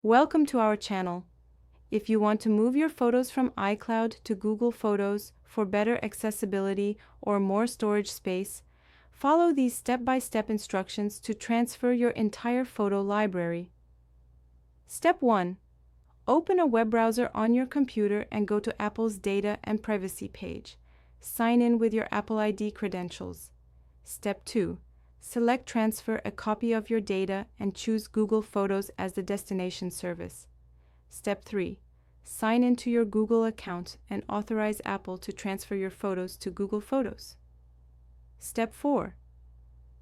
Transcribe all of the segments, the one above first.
Welcome to our channel. If you want to move your photos from iCloud to Google Photos for better accessibility or more storage space, follow these step-by-step instructions to transfer your entire photo library. Step 1. Open a web browser on your computer and go to Apple's Data and Privacy page. Sign in with your Apple ID credentials. Step 2. Select Transfer a copy of your data and choose Google Photos as the destination service. Step 3. Sign into your Google account and authorize Apple to transfer your photos to Google Photos. Step 4.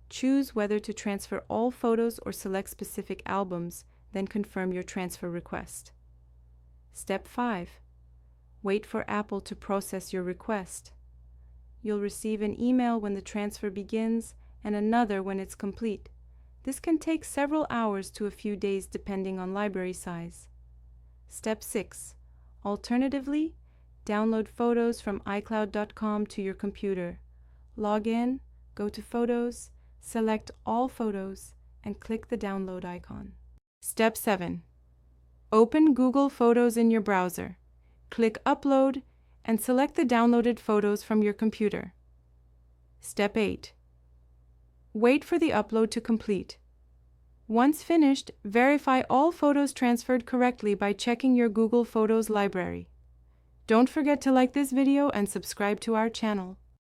Choose whether to transfer all photos or select specific albums, then confirm your transfer request. Step 5. Wait for Apple to process your request. You'll receive an email when the transfer begins and another when it's complete. This can take several hours to a few days depending on library size. Step 6. Alternatively, download photos from iCloud.com to your computer. Log in, go to Photos, select All Photos, and click the download icon. Step 7. Open Google Photos in your browser. Click Upload and select the downloaded photos from your computer. Step 8. Wait for the upload to complete. Once finished, verify all photos transferred correctly by checking your Google Photos library. Don't forget to like this video and subscribe to our channel.